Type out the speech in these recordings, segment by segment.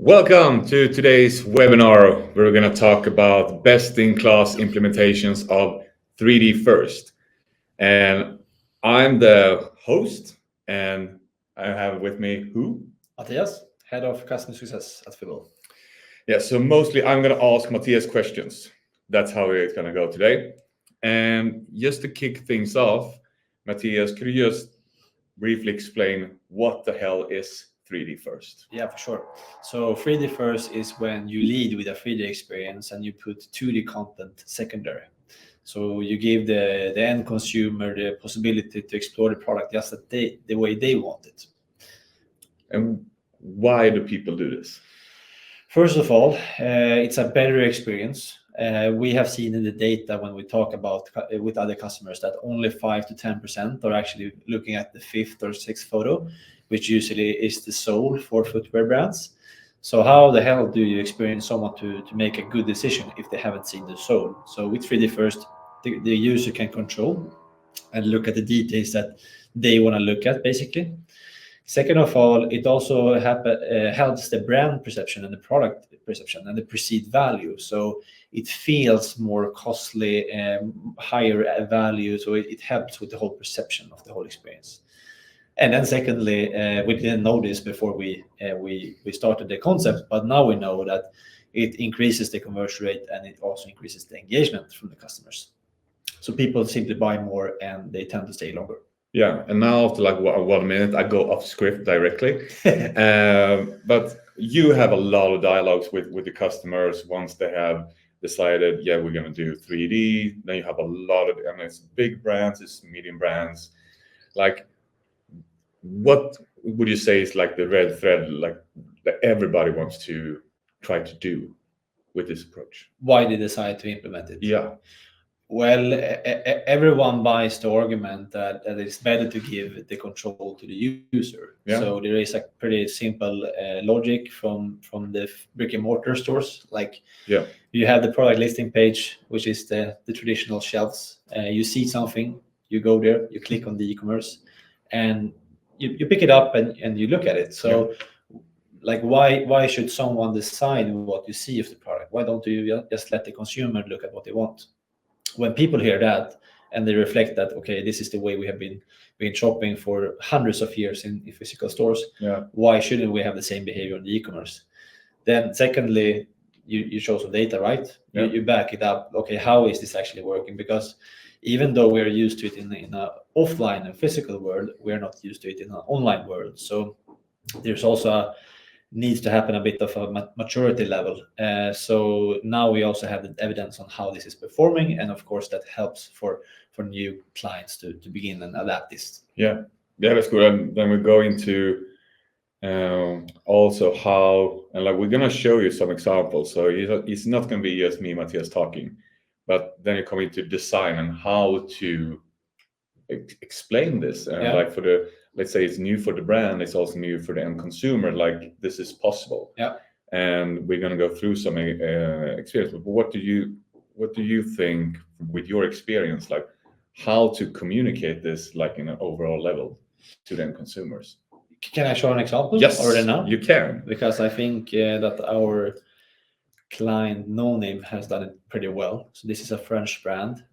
Welcome to today's webinar. We're going to talk about best-in-class implementations of 3D-First. And I'm the host, and I have with me who? Mattias, Head of Customer Success at Fibbl. Yeah, so mostly I'm going to ask Mattias questions. That's how it's going to go today. And just to kick things off, Mattias, could you just briefly explain what the hell is 3D-First? Yeah, for sure. So 3D-First is when you lead with a 3D experience and you put 2D content secondary. So you give the end consumer the possibility to explore the product just the way they want it. And why do people do this? First of all, it's a better experience. We have seen in the data when we talk about with other customers that only 5 to 10% are actually looking at the fifth or sixth photo, which usually is the sole for footwear brands. So how the hell do you experience someone to make a good decision if they haven't seen the sole? So with 3D-First, the user can control and look at the details that they want to look at, basically. Second of all, it also helps the brand perception and the product perception and the perceived value. So it feels more costly, higher value. So it helps with the whole perception of the whole experience. And then secondly, we didn't know this before we started the concept, but now we know that it increases the conversion rate and it also increases the engagement from the customers. So people simply buy more and they tend to stay longer. Yeah, and now after like 1 minute, I go off script directly. But you have a lot of dialogues with the customers once they have decided, yeah, we're going to do 3D. Then you have a lot of, and it's big brands, it's medium brands. Like, what would you say is like the red thread, like that everybody wants to try to do with this approach? Why they decide to implement it? Yeah. Well, everyone buys the argument that it's better to give the control to the user. Yeah. So there is a pretty simple logic from the brick and mortar stores. Like, yeah, you have the product listing page, which is the traditional shelves. You see something, you go there, you click on the e-commerce, and you pick it up and you look at it. So yeah, like why should someone decide what you see of the product? Why don't you just let the consumer look at what they want? When people hear that and they reflect that, okay, this is the way we have been shopping for hundreds of years in physical stores, yeah, why shouldn't we have the same behavior on the e-commerce? Then secondly, you show some data, right? Yeah. You back it up. Okay, how is this actually working? Because even though we're used to it in an offline and physical world, we're not used to it in an online world. So there's also needs to happen a bit of a maturity level. So now we also have the evidence on how this is performing, and of course that helps for new clients to begin and adapt this. Yeah, that's good. And then we go into also how, and like we're gonna show you some examples. So it's not gonna be just me, Mattias, talking, but then you come into design and how to explain this. Yeah. Like for the, let's say it's new for the brand, it's also new for the end consumer, like this is possible. Yeah. And we're going to go through some experience. But what do you think with your experience, like how to communicate this like in an overall level to the end consumers? Can I show an example? Yes, already now? You can. Because I think that our client No Name has done it pretty well. So this is a French brand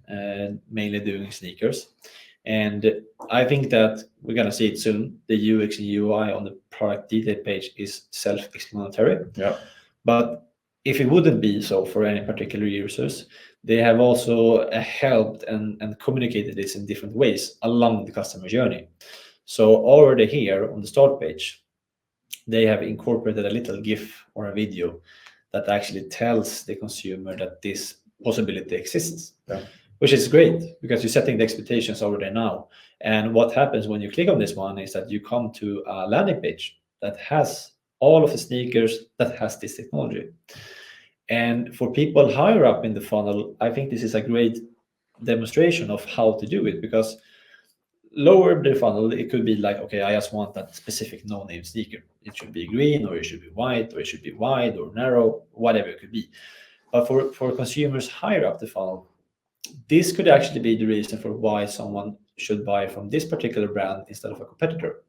mainly doing sneakers. And I think that we're going to see it soon. The UX and UI on the product detail page is self-explanatory. Yeah. But if it wouldn't be so for any particular users, they have also helped and communicated this in different ways along the customer journey. So already here on the start page, they have incorporated a little GIF or a video that actually tells the consumer that this possibility exists. Yeah. Which is great because you're setting the expectations already now. And what happens when you click on this one is that you come to a landing page that has all of the sneakers that has this technology. And for people higher up in the funnel, I think this is a great demonstration of how to do it, because lower the funnel, it could be like, okay, I just want that specific no-name sneaker. It should be green, or it should be white, or it should be wide or narrow, whatever it could be. But for consumers higher up the funnel, this could actually be the reason for why someone should buy from this particular brand instead of a competitor.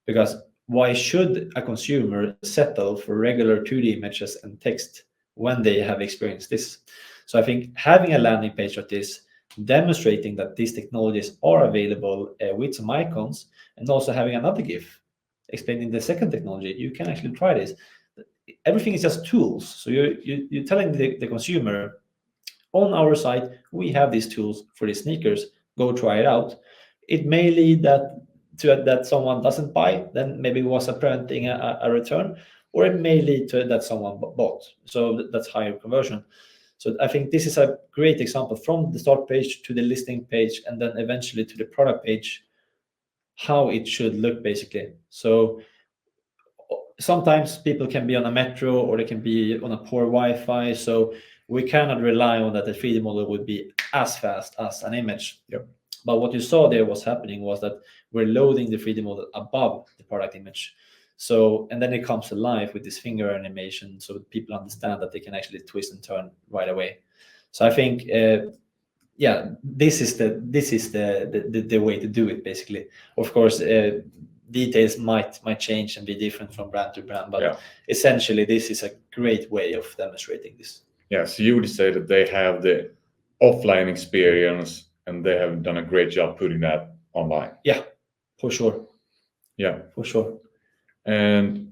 Because why should a consumer settle for regular 2D images and text when they have experienced this? So I think having a landing page like this, demonstrating that these technologies are available with some icons, and also having another GIF explaining the second technology, you can actually try this. Everything is just tools. So you're telling the consumer, on our site, we have these tools for these sneakers, go try it out. It may lead that someone doesn't buy, then maybe was preventing a return, or it may lead to that someone bought. So that's higher conversion. So I think this is a great example, from the start page to the listing page, and then eventually to the product page, how it should look basically. So sometimes people can be on a metro, or they can be on a poor Wi-Fi. So we cannot rely on that the 3D model would be as fast as an image. Yep. But what you saw there was happening was that we're loading the 3D model above the product image. So, and then it comes to life with this finger animation, so people understand that they can actually twist and turn right away. So I think, this is the way to do it basically. Of course, details might change and be different from brand to brand, but essentially this is a great way of demonstrating this. Yeah, so you would say that they have the offline experience and they have done a great job putting that online. Yeah, for sure. Yeah, for sure. And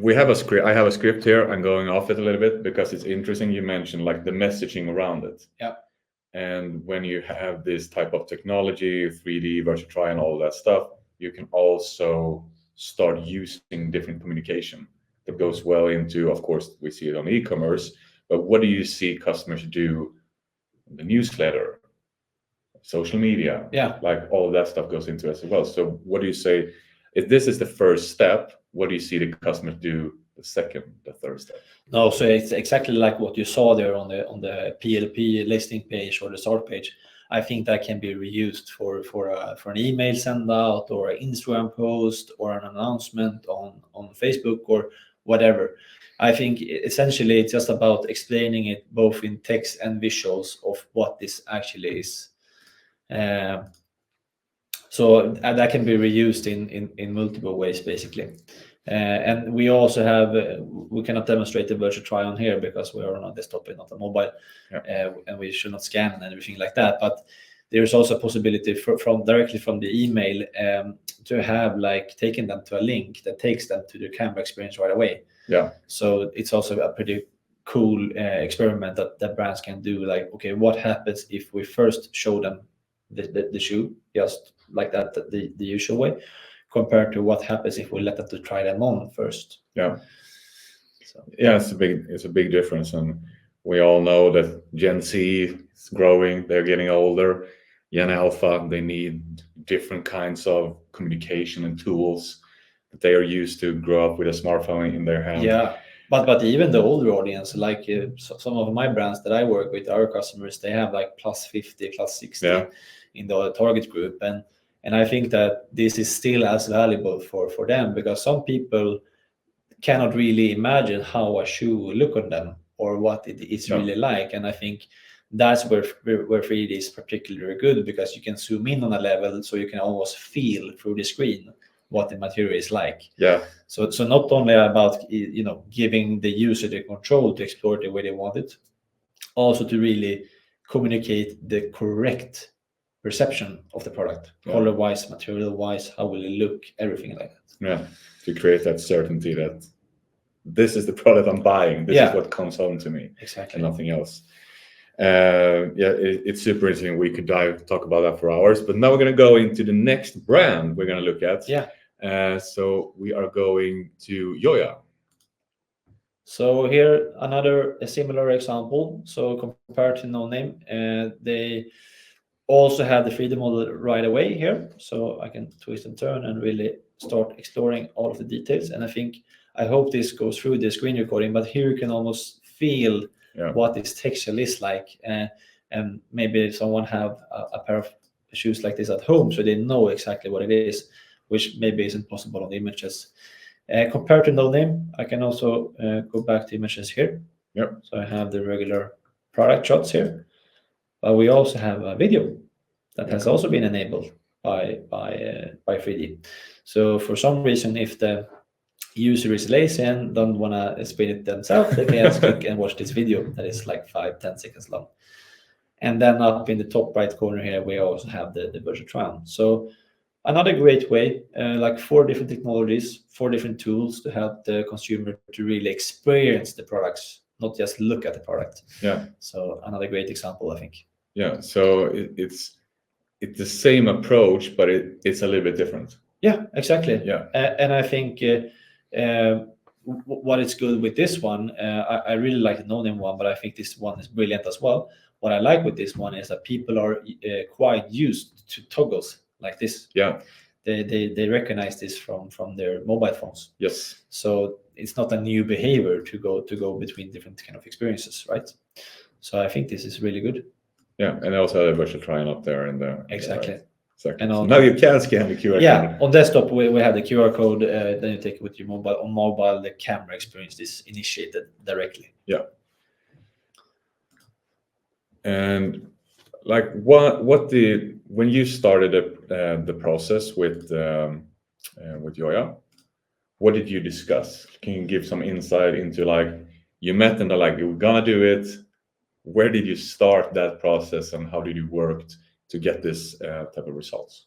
we have a script. I have a script here. I'm going off it a little bit because it's interesting. You mentioned like the messaging around it. Yeah. And when you have this type of technology, 3D, virtual try, and all that stuff, you can also start using different communication that goes well into, of course, we see it on e-commerce, but what do you see customers do? The newsletter, social media, like all of that stuff goes into it as well. So what do you say, if this is the first step, what do you see the customers do the second, the third step? No, so it's exactly like what you saw there on the PLP listing page or the start page. I think that can be reused for an email send out, or an Instagram post, or an announcement on Facebook, or whatever. I think essentially it's just about explaining it both in text and visuals of what this actually is. So that can be reused in multiple ways basically. And we also have, we cannot demonstrate the virtual try on here because we are on a desktop and not a mobile, and we should not scan and everything like that. But there's also a possibility from directly from the email to have like taken them to a link that takes them to the camera experience right away. Yeah. So it's also a pretty cool experiment that brands can do. Like, okay, what happens if we first show them the shoe just like that, the usual way, compared to what happens if we let them to try them on first. Yeah. So yeah, it's a big difference, and we all know that Gen Z is growing. They're getting older. Gen Alpha, they need different kinds of communication and tools that they are used to grow up with a smartphone in their hand. Yeah, but even the older audience, like some of my brands that I work with, our customers, they have like +50, +60 in the target group, and I think that this is still as valuable for them, because some people cannot really imagine how a shoe will look on them or what it's really like. And I think that's where 3D is particularly good, because you can zoom in on a level, so you can almost feel through the screen what the material is like. Yeah. So not only about giving the user the control to explore it the way they want it, also to really communicate the correct perception of the product, color-wise, material-wise, how will it look, everything like that. Yeah, to create that certainty that this is the product I'm buying. This is what comes home to me. Exactly. And nothing else. It's super interesting. We could talk about that for hours, but now we're going to go into the next brand we're going to look at. Yeah. So we are going to Joya. So here a similar example. So compared to No Name, they also have the 3D model right away here. So I can twist and turn and really start exploring all of the details. And I hope this goes through the screen recording, but here you can almost feel what this texture is like. And maybe someone have a pair of shoes like this at home, so they know exactly what it is, which maybe isn't possible on the images. Compared to No Name, I can also go back to images here. Yep. So I have the regular product shots here, but we also have a video that has also been enabled by 3D. So for some reason, if the user is lazy and don't want to spin it themselves, they can just click and watch this video that is like 5-10 seconds long. And then up in the top right corner here, we also have the virtual try-on. So another great way, like 4 different technologies, 4 different tools to help the consumer to really experience the products, not just look at the product. Yeah. So another great example, I think. Yeah. So it's the same approach, but it's a little bit different. Yeah, exactly. Yeah. And I think what is good with this one, I really like the no-name one, but I think this one is brilliant as well. What I like with this one is that people are quite used to toggles like this. Yeah. They recognize this from their mobile phones. Yes. So it's not a new behavior to go between different kind of experiences, right? So I think this is really good. Yeah, and also have a virtual try-on up there in the Exactly. Right. Exactly. And so now you can scan the QR code. Yeah, on desktop we have the QR code. Then you take it with your mobile. On mobile, the camera experience is initiated directly. Yeah. And like when you started the process with Joya, what did you discuss? Can you give some insight into like you met and they're like we're gonna do it? Where did you start that process and how did you work to get this type of results?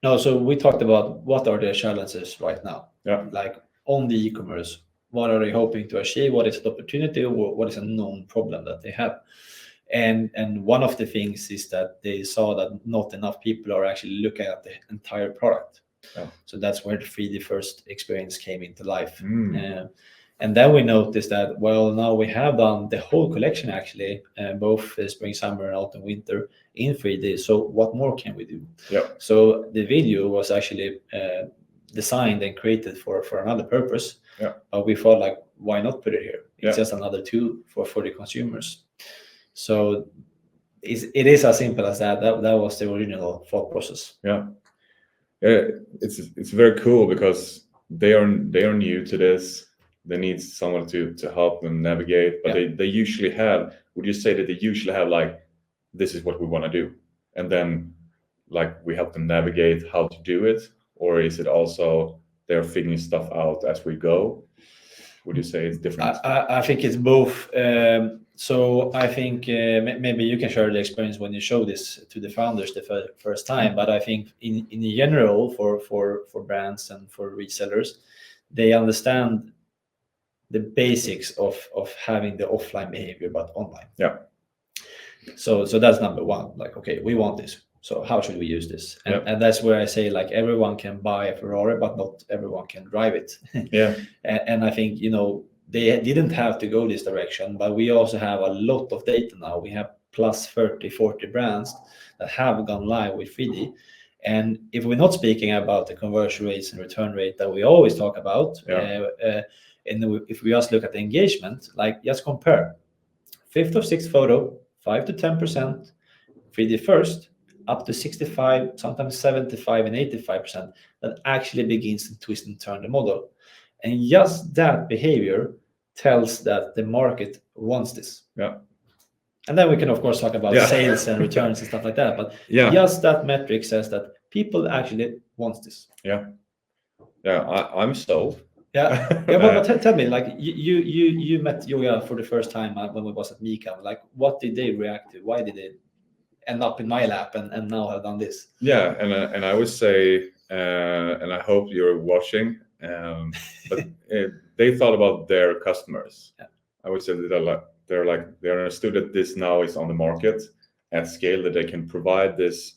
No, so we talked about what are the challenges right now. Yeah. Like on the e-commerce, what are they hoping to achieve? What is the opportunity or what is a known problem that they have? And one of the things is that they saw that not enough people are actually looking at the entire product. Yeah. So that's where the 3D-First experience came into life. And then we noticed that, well, now we have done the whole collection actually, both spring, summer, and autumn, winter in 3D. So what more can we do? Yeah. So the video was actually designed and created for another purpose. Yeah. But we thought like, why not put it here? It's Yeah. just another tool for the consumers. So it is as simple as that. That was the original thought process. Yeah. It's very cool because they are new to this. They need someone to help them navigate, but they usually have, would you say that they usually have like, this is what we want to do, and then like we help them navigate how to do it, or is it also they're figuring stuff out as we go? Would you say it's different? I think it's both. So I think maybe you can share the experience when you show this to the founders the first time, but I think in general for brands and for resellers, they understand the basics of having the offline behavior but online. Yeah. So that's number one. Like, okay, we want this. So how should we use this? And that's where I say like everyone can buy a Ferrari, but not everyone can drive it. Yeah. And I think they didn't have to go this direction, but we also have a lot of data now. We have plus 40 brands that have gone live with 3D. And if we're not speaking about the conversion rates and return rate that we always talk about, and if we just look at the engagement, like just compare 5th or 6th photo, 5 to 10%, 3D-First, up to 65, sometimes 75 and 85% that actually begins to twist and turn the model. And just that behavior tells that the market wants this. Yeah. And then we can, of course, talk about sales and returns and stuff like that. But just that metric says that people actually want this. Yeah. Yeah, I'm sold. Yeah. But tell me, like you met Joya for the first time when we was at Mika. Like, what did they react to? Why did they end up in my lap and now have done this? Yeah, and I would say, and I hope you're watching, but they thought about their customers. Yeah. I would say that they understood that this now is on the market at scale, that they can provide this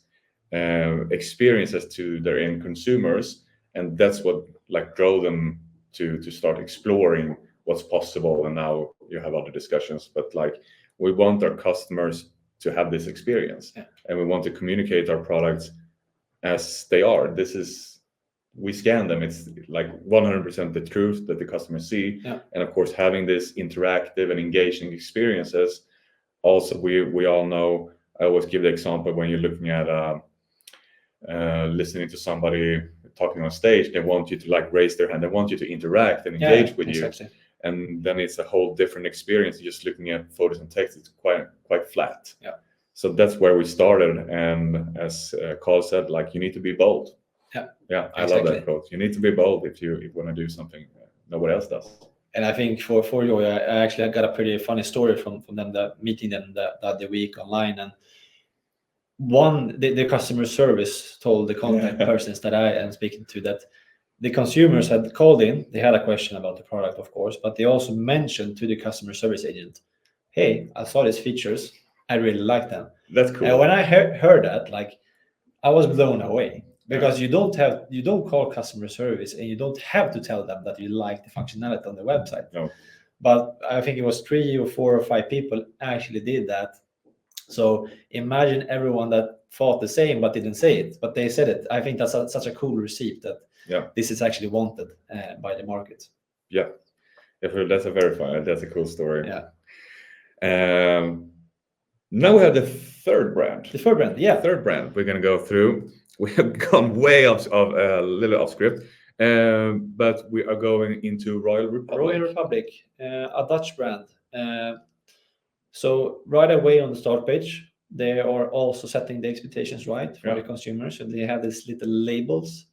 experiences to their end consumers, and that's what like drove them to start exploring what's possible. And now you have other discussions, but like we want our customers to have this experience, and we want to communicate our products as they are. We scan them. It's like 100% the truth that the customers see. Yeah. And of course, having this interactive and engaging experiences. Also, we all know, I always give the example when you're looking at listening to somebody talking on stage, they want you to like raise their hand. They want you to interact and engage with you. And then it's a whole different experience. Just looking at photos and text, it's quite flat. Yeah. So that's where we started. And as Carl said, like, you need to be bold. Yeah, I love that quote. You need to be bold if you want to do something nobody else does. And I think for Joya, I actually got a pretty funny story from them, meeting them the other week online. And the customer service told the contact persons that I am speaking to that the consumers had called in. They had a question about the product, of course, but they also mentioned to the customer service agent, hey, I saw these features. I really like them. That's cool. And when I heard that, like, I was blown away, because you don't call customer service and you don't have to tell them that you like the functionality on the website. No. But I think it was 3 or 4 or 5 people actually did that. So imagine everyone that thought the same but didn't say it, but they said it. I think that's such a cool receipt that this is actually wanted by the market. Yeah, that's a very fun. That's a cool story. Yeah. Now we have the third brand. The third brand, yeah. Third brand we're going to go through. We have gone way off a little off script, but we are going into Royal Republic. Royal Republic, a Dutch brand. So right away on the start page, they are also setting the expectations right for the consumers. So they have these little labels,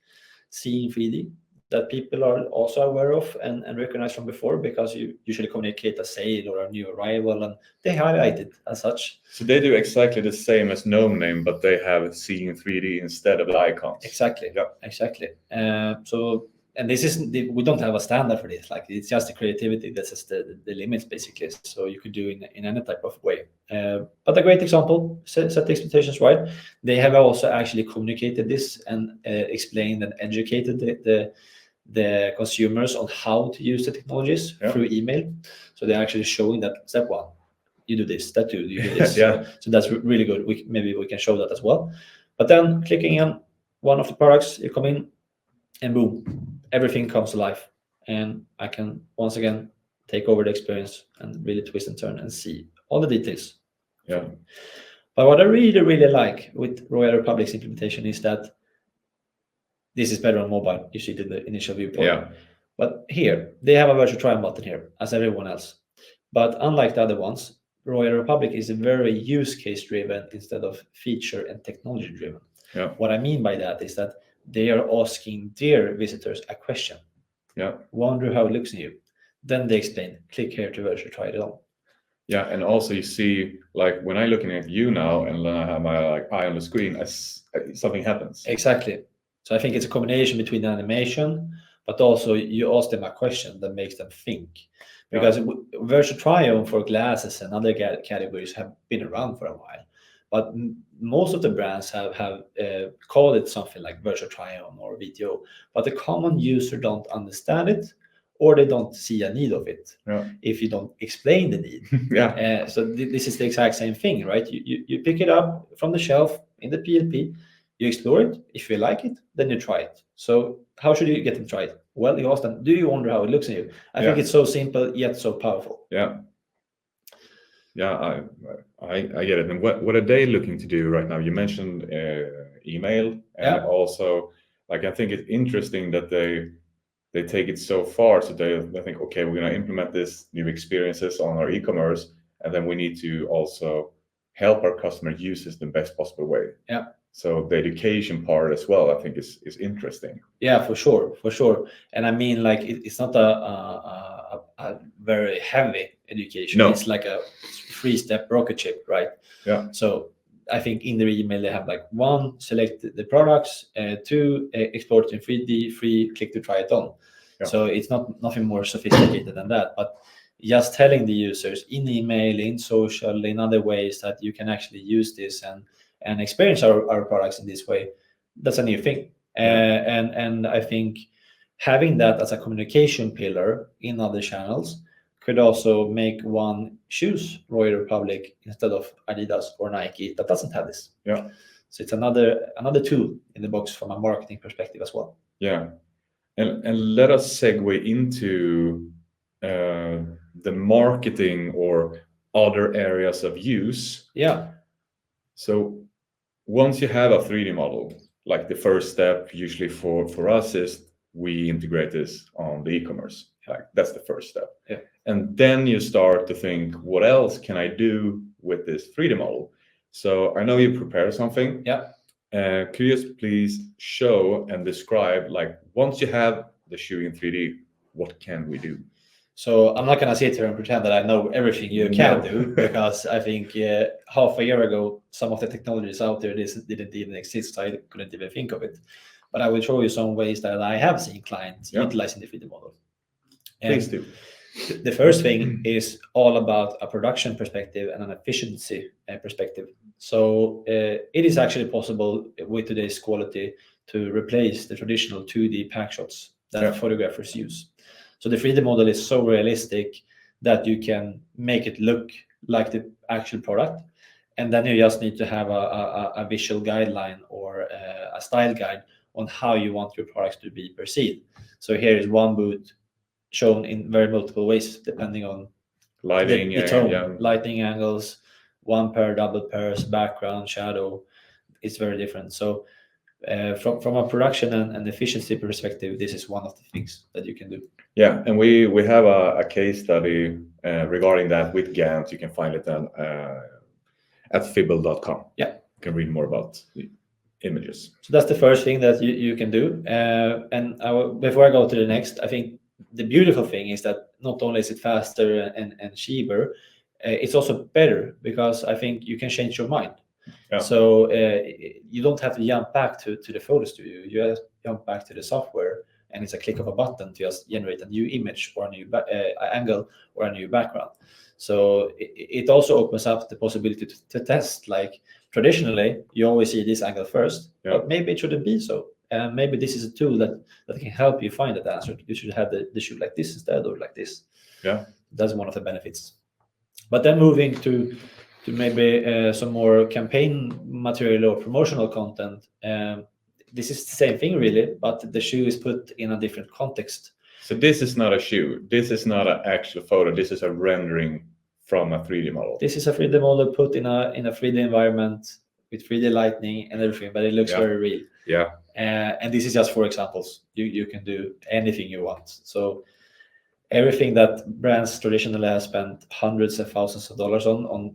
seeing 3D, that people are also aware of and recognize from before, because you usually communicate a sale or a new arrival, and they highlight it as such. So they do exactly the same as No Name, but they have seeing 3D instead of the icons. Exactly. Yeah. Exactly. So, and this isn't, we don't have a standard for this. Like, it's just the creativity that sets the limits, basically. So you could do in any type of way. But a great example, set the expectations right. They have also actually communicated this and explained and educated the consumers on how to use the technologies through email. So they're actually showing that step 1, you do this, step 2, you do this. So that's really good. Maybe we can show that as well. But then clicking on one of the products, you come in and boom, everything comes alive. And I can once again take over the experience and really twist and turn and see all the details. Yeah. But what I really, really like with Royal Republic's implementation is that this is better on mobile. You see the initial viewport. Yeah. But here, they have a virtual try-on button here, as everyone else. But unlike the other ones, Royal Republic is very use case driven instead of feature and technology driven. Yeah. What I mean by that is that they are asking their visitors a question. Yeah. Wonder how it looks in you. Then they explain, click here to virtually try it on. Yeah, and also you see, like, when I'm looking at you now and then I have my eye on the screen, something happens. Exactly. So I think it's a combination between the animation, but also you ask them a question that makes them think. Because virtual try-on for glasses and other categories have been around for a while. But most of the brands have called it something like virtual try-on or VTO. But the common user don't understand it, or they don't see a need of it if you don't explain the need. So this is the exact same thing, right? You pick it up from the shelf in the PLP, you explore it. If you like it, then you try it. So how should you get them to try it? Well, you ask them, do you wonder how it looks in you? I think it's so simple yet so powerful. Yeah, I get it. And what are they looking to do right now? You mentioned email, and also, like, I think it's interesting that they take it so far. So they think, okay, we're going to implement this new experiences on our e-commerce, and then we need to also help our customer use this the best possible way. Yeah. So the education part as well, I think is interesting. Yeah, for sure. And I mean, like, it's not a very heavy education. No. It's like a 3-step rocket ship, right? Yeah. So I think in their email they have, like, 1, select the products, 2, export in 3D, 3, click to try it on. Yeah. So it's nothing more sophisticated than that. But just telling the users in email, in social, in other ways that you can actually use this and experience our products in this way, that's a new thing. And I think having that as a communication pillar in other channels could also make one choose Royal Republic instead of Adidas or Nike that doesn't have this. Yeah. So it's another tool in the box from a marketing perspective as well. Yeah. And let us segue into the marketing or other areas of use. Yeah. So once you have a 3D model, like, the first step usually for us is we integrate this on the e-commerce. Like, that's the first step. Yeah. And then you start to think, what else can I do with this 3D model? So I know you prepared something. Yeah. Could you just please show and describe, like, once you have the shoe in 3D, what can we do? So I'm not going to sit here and pretend that I know everything you can No. do, because I think half a year ago, some of the technologies out there didn't even exist. So I couldn't even think of it. But I will show you some ways that I have seen clients utilizing the 3D model. Please do. The first thing is all about a production perspective and an efficiency perspective. So it is actually possible with today's quality to replace the traditional 2D pack shots that photographers use. So the 3D model is so realistic that you can make it look like the actual product. And then you just need to have a visual guideline or a style guide on how you want your products to be perceived. So here is one boot shown in very multiple ways, depending on lighting, the tone, lighting angles, one pair, double pairs, background, shadow. It's very different. So from a production and efficiency perspective, this is one of the things that you can do. Yeah, and we have a case study regarding that with Gant. You can find it then at fibbl.com. Yeah, you can read more about the images. So that's the first thing that you can do. And before I go to the next, I think the beautiful thing is that not only is it faster and cheaper, it's also better, because I think you can change your mind. Yeah. So you don't have to jump back to the photo studio. You just jump back to the software, and it's a click of a button to just generate a new image or a new angle or a new background. So it also opens up the possibility to test. Like traditionally, you always see this angle first, but maybe it shouldn't be so. And maybe this is a tool that can help you find that answer. You should have the shoot like this instead, or like this. Yeah, that's one of the benefits. But then moving to maybe some more campaign material or promotional content. This is the same thing really, but the shoe is put in a different context. So this is not a shoe. This is not an actual photo. This is a rendering from a 3D model. This is a 3D model put in a 3D environment with 3D lighting and everything, but it looks very real. Yeah. And this is just for examples. You can do anything you want. So everything that brands traditionally have spent hundreds of thousands of dollars on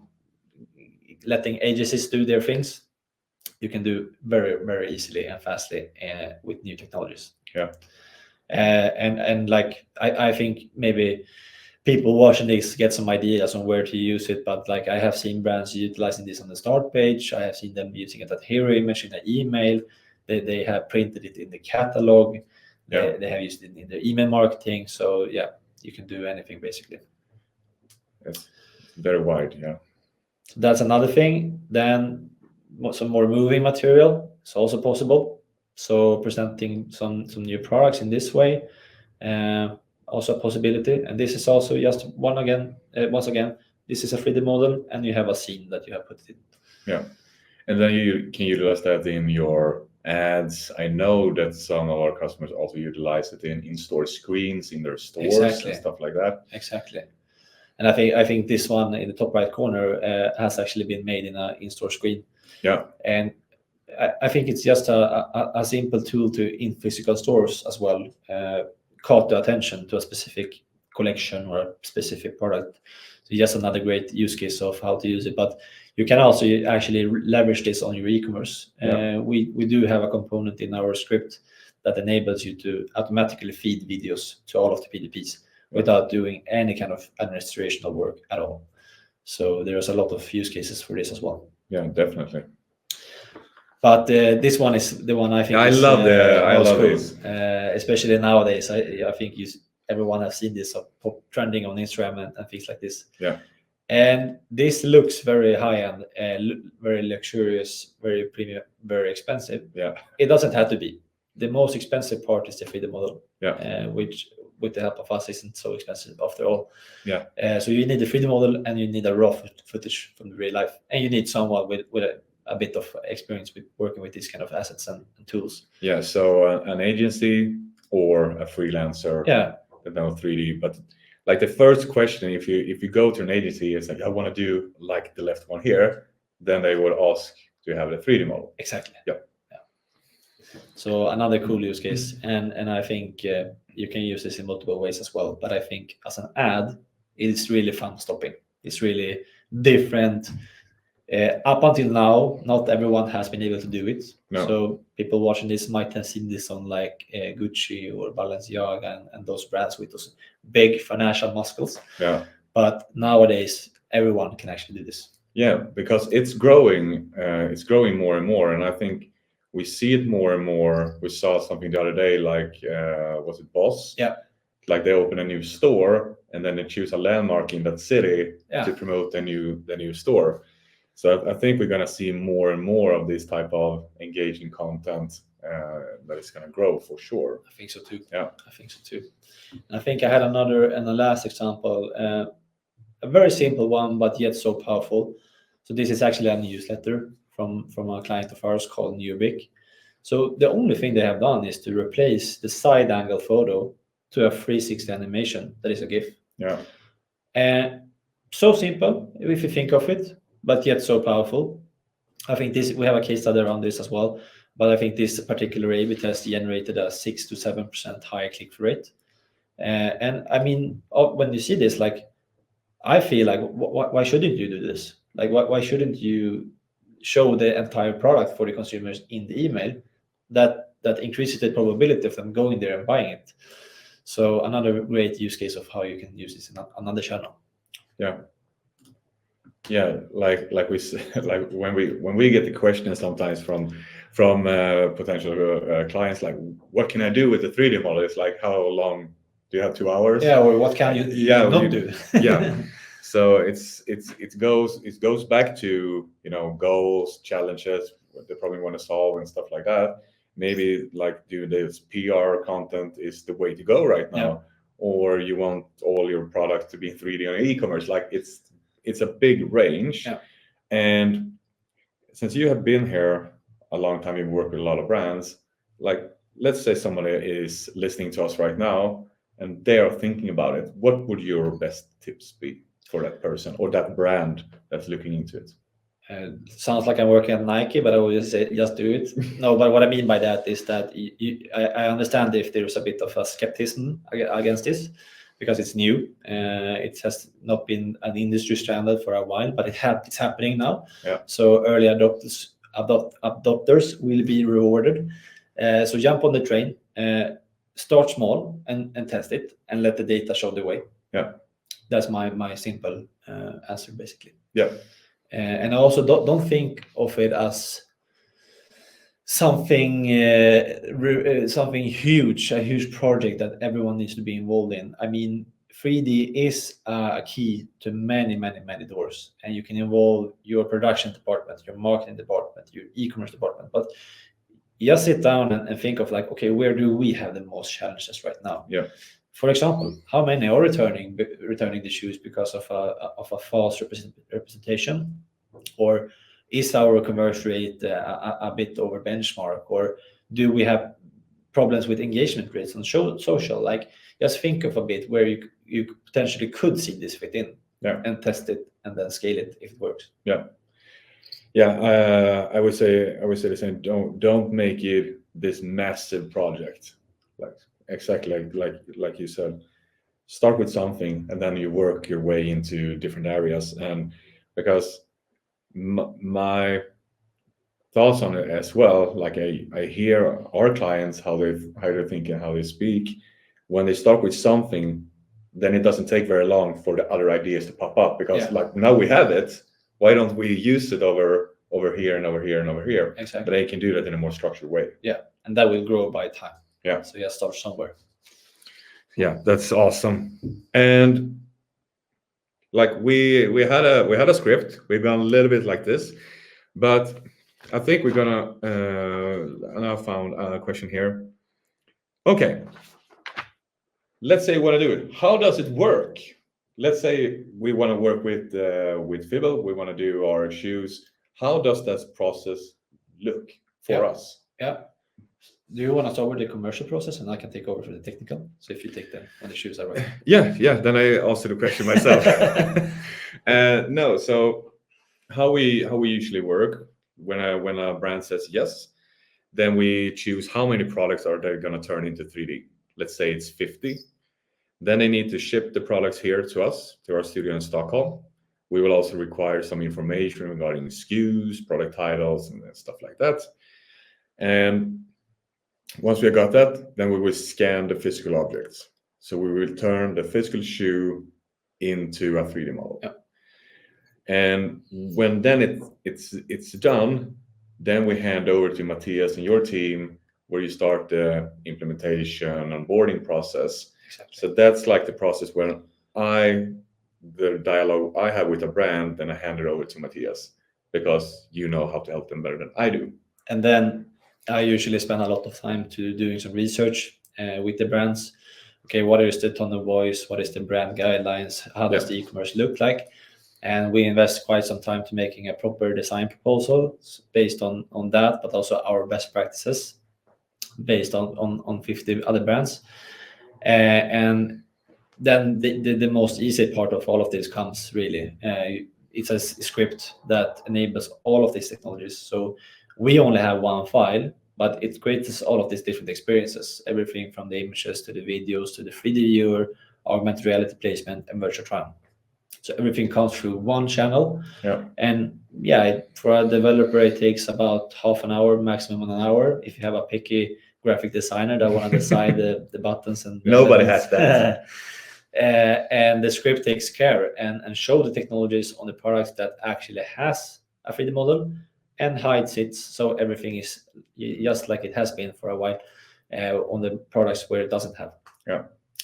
letting agencies do their things, you can do very, very easily and fastly with new technologies. Yeah. And like I think maybe people watching this get some ideas on where to use it, but like I have seen brands utilizing this on the start page. I have seen them using it at hero image in the email. They have printed it in the catalog. They have used it in their email marketing. So yeah, you can do anything basically. It's very wide. Yeah. So that's another thing. Then some more moving material is also possible. So presenting some new products in this way, also a possibility. And this is also just once again, this is a 3D model, and you have a scene that you have put in. Yeah, and then you can utilize that in your ads. I know that some of our customers also utilize it in in-store screens in their stores and stuff like that. Exactly. And I think this one in the top right corner has actually been made in an in-store screen. Yeah. And I think it's just a simple tool to in physical stores as well, call to attention to a specific collection or a specific product. So just another great use case of how to use it. But you can also actually leverage this on your e-commerce. We do have a component in our script that enables you to automatically feed videos to all of the PDPs without doing any kind of administrative work at all. So there's a lot of use cases for this as well. Yeah, definitely. But this one is the one I think. I love this, especially nowadays. I think everyone has seen this trending on Instagram and things like this. Yeah. And this looks very high end, very luxurious, very premium, very expensive. Yeah. It doesn't have to be. The most expensive part is the 3D model. Yeah. Which, with the help of us, isn't so expensive after all. Yeah. So you need the 3D model, and you need a raw footage from the real life, and you need someone with a bit of experience with working with these kind of assets and tools. Yeah. So an agency or a freelancer. Yeah. That know 3D, but like the first question, if you go to an agency, it's like, I want to do like the left one here, then they would ask to have the 3D model. Exactly. Yeah. So another cool use case, and I think you can use this in multiple ways as well. But I think as an ad, it's really fun stopping. It's really different. Up until now, not everyone has been able to do it. No. So people watching this might have seen this on like Gucci or Balenciaga and those brands with those big financial muscles. Yeah. But nowadays, everyone can actually do this. Yeah, because it's growing more and more, and I think we see it more and more. We saw something the other day, like was it Boss? Yeah. Like they open a new store and then they choose a landmark in that city Yeah. to promote the new store. So I think we're gonna see more and more of this type of engaging content that is gonna grow for sure. I think so too. Yeah. I think so too. And I think I had another and the last example, a very simple one, but yet so powerful. So this is actually a newsletter from a client of ours called Newbic. So the only thing they have done is to replace the side angle photo to a 360 animation that is a GIF. Yeah. And so simple if you think of it, but yet so powerful. I think we have a case study around this as well, but I think this particular A/B test generated a 6 to 7% higher click-through rate. And I mean, when you see this, like, I feel like, why shouldn't you do this? Like, why shouldn't you show the entire product for the consumers in the email? That increases the probability of them going there and buying it. So another great use case of how you can use this in another channel. Yeah. Yeah, like we like when we get the question sometimes from potential clients, like, what can I do with the 3D model? It's like, how long do you have? 2 hours? Yeah, or what can you not do? Yeah. So it goes back to, you know, goals, challenges, what they probably want to solve and stuff like that. Maybe like do this PR content is the way to go right now, Yeah. or you want all your products to be 3D on e-commerce. Like it's a big range. Yeah. And since you have been here a long time, you've worked with a lot of brands, like let's say somebody is listening to us right now and they are thinking about it, what would your best tips be for that person or that brand that's looking into it? Sounds like I'm working at Nike, but I will just say, just do it. No, but what I mean by that is that I understand if there's a bit of a skepticism against this, because it's new. It has not been an industry standard for a while, but it's happening now. Yeah. So early adopters will be rewarded. So jump on the train, start small and test it, and let the data show the way. Yeah. That's my simple answer, basically. Yeah. And also don't think of it as something huge, a huge project that everyone needs to be involved in. I mean, 3D is a key to many doors, and you can involve your production department, your marketing department, your e-commerce department. But just sit down and think of like, okay, where do we have the most challenges right now? Yeah. For example, how many are returning the shoes because of a false representation, or is our conversion rate a bit over benchmark, or do we have problems with engagement rates on social? Like, just think of a bit where you potentially could see this fit in, yeah, and test it and then scale it if it works. Yeah. I would say the same. Don't make it this massive project. Like exactly like you said, start with something and then you work your way into different areas. And because my thoughts on it as well, like I hear our clients how they're thinking, how they speak. When they start with something, then it doesn't take very long for the other ideas to pop up, because like now we have it, why don't we use it over here and over here and over here? Exactly. But they can do that in a more structured way. Yeah, and that will grow by time. Yeah. So start somewhere. Yeah, that's awesome. And like we had a script. We've gone a little bit like this, but I think we're gonna. And I found a question here. Okay. Let's say we want to do it. How does it work? Let's say we want to work with Fibbl. We want to do our shoes. How does that process look for us? Yeah. Do you want to start with the commercial process, and I can take over for the technical? So if you take them when the shoes are right. Yeah. Then I answer the question myself. No. So how we usually work when a brand says yes, then we choose how many products are they going to turn into 3D. Let's say it's 50. Then they need to ship the products here to us, to our studio in Stockholm. We will also require some information regarding SKUs, product titles, and stuff like that. And once we got that, then we will scan the physical objects. So we will turn the physical shoe into a 3D model. Yeah. And when then it's done, then we hand over to Mattias and your team, where you start the implementation and onboarding process. Exactly. So that's like the process when the dialogue I have with a brand, then I hand it over to Mattias, because you know how to help them better than I do. And then I usually spend a lot of time to doing some research with the brands. Okay, what is the tone of voice? What is the brand guidelines? How does the e-commerce look like? And we invest quite some time to making a proper design proposal based on that, but also our best practices based on 50 other brands. And then the most easy part of all of this comes really. It's a script that enables all of these technologies. So we only have one file, but it creates all of these different experiences, everything from the images to the videos to the 3D viewer, augmented reality placement, and virtual try-on. So everything comes through one channel. Yeah. And for a developer, it takes about half an hour, maximum an hour. If you have a picky graphic designer that want to design the buttons and nobody has that. And the script takes care and show the technologies on the products that actually has a 3D model and hides it, so everything is just like it has been for a while on the products where it doesn't have. Yeah.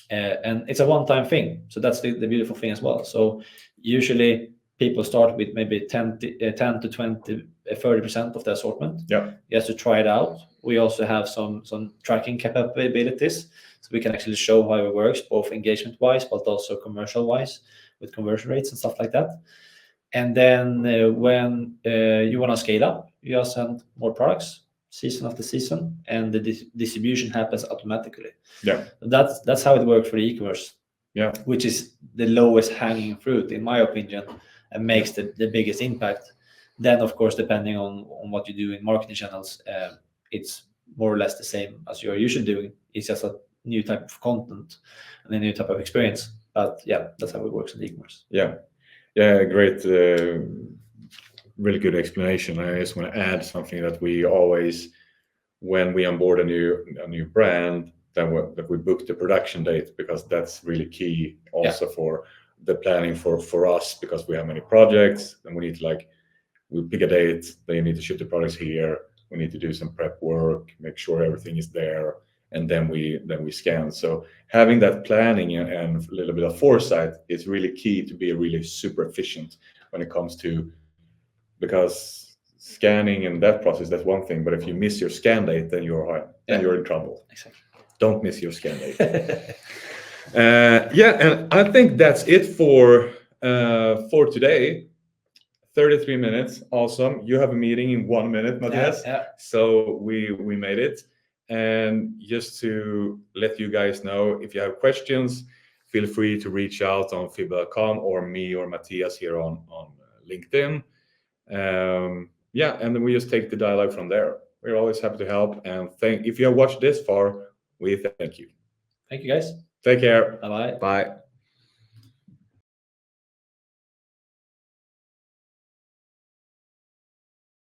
And it's a one-time thing, so that's the beautiful thing as well. So usually people start with maybe 10 to 20, 30% of the assortment. Yeah. Just to try it out. We also have some tracking capabilities, so we can actually show how it works, both engagement-wise, but also commercial-wise, with conversion rates and stuff like that. And then when you want to scale up, you just send more products season after season, and the distribution happens automatically. Yeah. That's how it works for e-commerce. Yeah. Which is the lowest hanging fruit, in my opinion, and makes the biggest impact. Then, of course, depending on what you do in marketing channels, it's more or less the same as you're usually doing. It's just a new type of content and a new type of experience. But yeah, that's how it works in e-commerce. Yeah. Yeah, great. Really good explanation. I just want to add something that we always, when we onboard a new brand, that we book the production date, because that's really key also for the planning for us, because we have many projects and we need to we pick a date, then you need to ship the products here, we need to do some prep work, make sure everything is there, and then we scan. So having that planning and a little bit of foresight is really key to be really super efficient when it comes to, because scanning and that process, that's one thing, but if you miss your scan date, then you're in trouble. Exactly. Don't miss your scan date. And I think that's it for today. 33 minutes, awesome. You have a meeting in 1 minute, Mattias. Yeah. So we made it. And just to let you guys know, if you have questions, feel free to reach out on fibbl.com or me or Mattias here on LinkedIn. And then we just take the dialogue from there. We're always happy to help. And if you have watched this far, we thank you. Thank you, guys. Take care. Bye-bye. Bye.